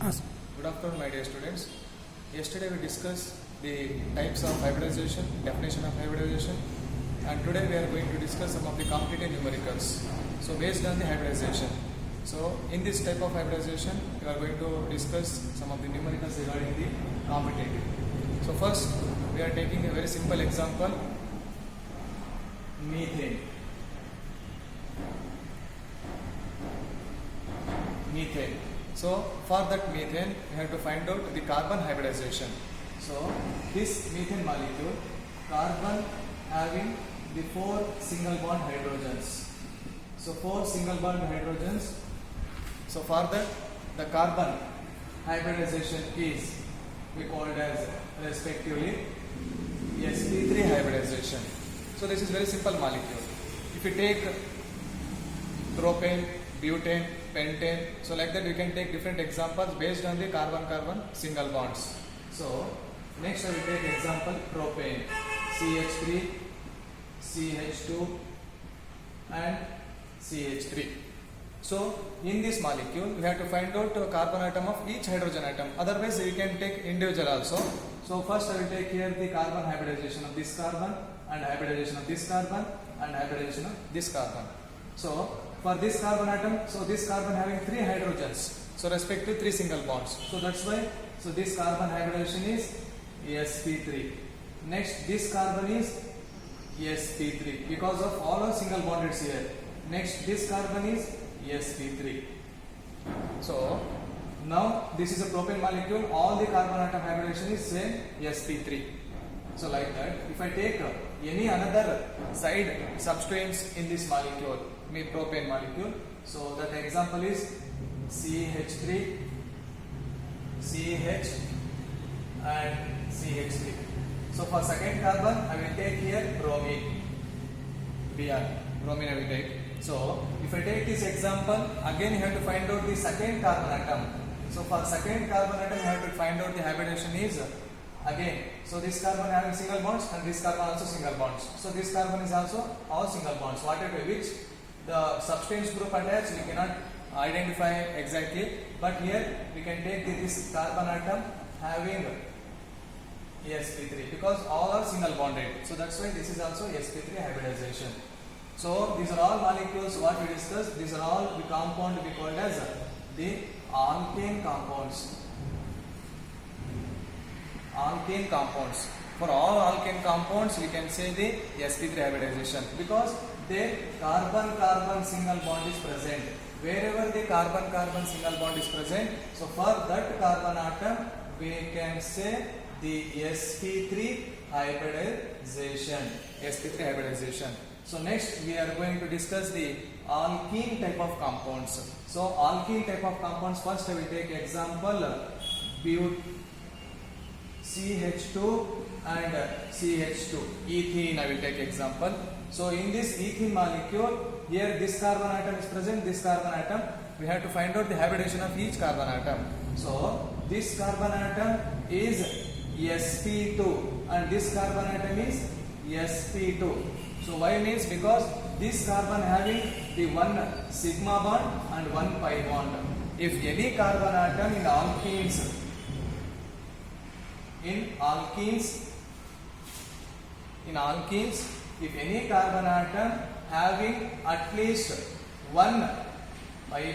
Yes. Good afternoon, my dear students. Yesterday we discussed the types of hybridization, definition of hybridization, and today we are going to discuss some of the competitive numericals. So based on the hybridization. So in this type of hybridization, we are going to discuss some of the numericals regarding the competitive. So first, we are taking a very simple example, methane. Methane. So for that methane, we have to find out the carbon hybridization. So this methane molecule, carbon having the 4 single bond hydrogens. So 4 single bond hydrogens. So for that, the carbon hybridization is we called as respectively sp3 hybridization. So this is very simple molecule. If you take propane, butane, pentane, so like that we can take different examples based on the carbon-carbon single bonds. So next I will take example propane, CH3, CH2 and CH3. So in this molecule we have to find out carbon atom of each hydrogen atom, otherwise we can take individual also. So first I will take here the carbon hybridization of this carbon and hybridization of this carbon and hybridization of this carbon. So for this carbon atom, so this carbon having 3 hydrogens, so respective 3 single bonds. So that's why, so this carbon hybridization is sp3. Next this carbon is sp3 because of all are single bonded here. Next this carbon is sp3. So now this is a propane molecule, all the carbon atom hybridization is same sp3. So like that, if I take any another side substance in this molecule, propane molecule, so that example is CH3, CH and CH3. So for second carbon I will take here bromine, Br, bromine I will take. So if I take this example, again you have to find out the second carbon atom. So for second carbon atom you have to find out the hybridization is again, so this carbon having single bonds and this carbon also single bonds. So this carbon is also all single bonds. Whatever which the substance group attached we cannot identify exactly, but here we can take this carbon atom having sp3 because all are single bonded. So that's why this is also sp3 hybridization. So these are all molecules what we discussed. These are all the compound we called as the alkane compounds. Alkane compounds. For all alkane compounds, we can say the sp3 hybridization because their carbon-carbon single bond is present. Wherever the carbon-carbon single bond is present, so for that carbon atom, we can say the sp3 hybridization. sp3 hybridization. So next we are going to discuss the alkene type of compounds. So alkene type of compounds, first I will take example CH2 and CH2, ethene I will take example. So in this ethene molecule, here this carbon atom is present, this carbon atom, we have to find out the hybridization of each carbon atom. So this carbon atom is sp2 and this carbon atom is sp2. So why means because this carbon having the 1 sigma bond and 1 pi bond. If any carbon atom in alkenes, if any carbon atom having at least 1 pi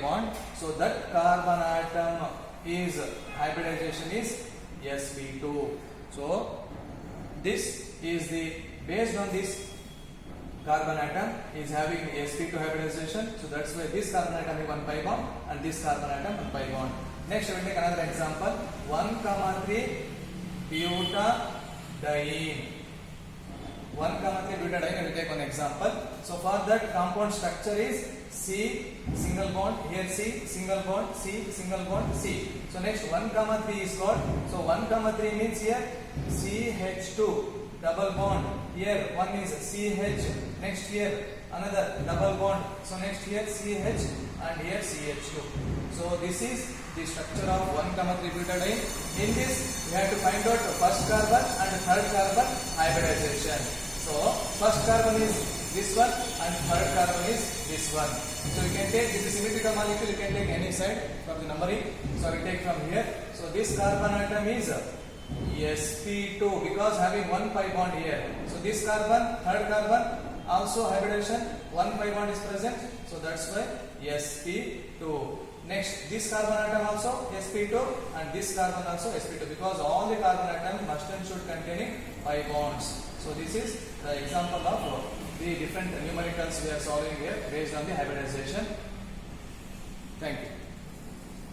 bond, so that carbon atom is hybridization is sp2. So this is the based on this carbon atom is having sp2 hybridization. So that's why this carbon atom is 1 pi bond and this carbon atom 1 pi bond. Next we will take another example 1,3 butadiene. 1,3 butadiene I will take one example. So for that compound structure is C single bond, here C single bond, C single bond, C. So next 1,3 is got. So 1,3 means here CH2 double bond, here one is CH, next here another double bond, so next here CH and here CH2. So this is the structure of 1,3 butadiene. In this we have to find out first carbon and third carbon hybridization. So first carbon is this one and third carbon is this one. So you can take, this is symmetrical molecule, you can take any side from the numbering. So I will take from here. So this carbon atom is sp2 because having one pi bond here. So this carbon, third carbon, also hybridization, one pi bond is present. So that's why sp2. Next, this carbon atom also sp2 and this carbon also sp2 because all the carbon atom must and should containing pi bonds. So this is the example of the different numericals we are solving here based on the hybridization. Thank you.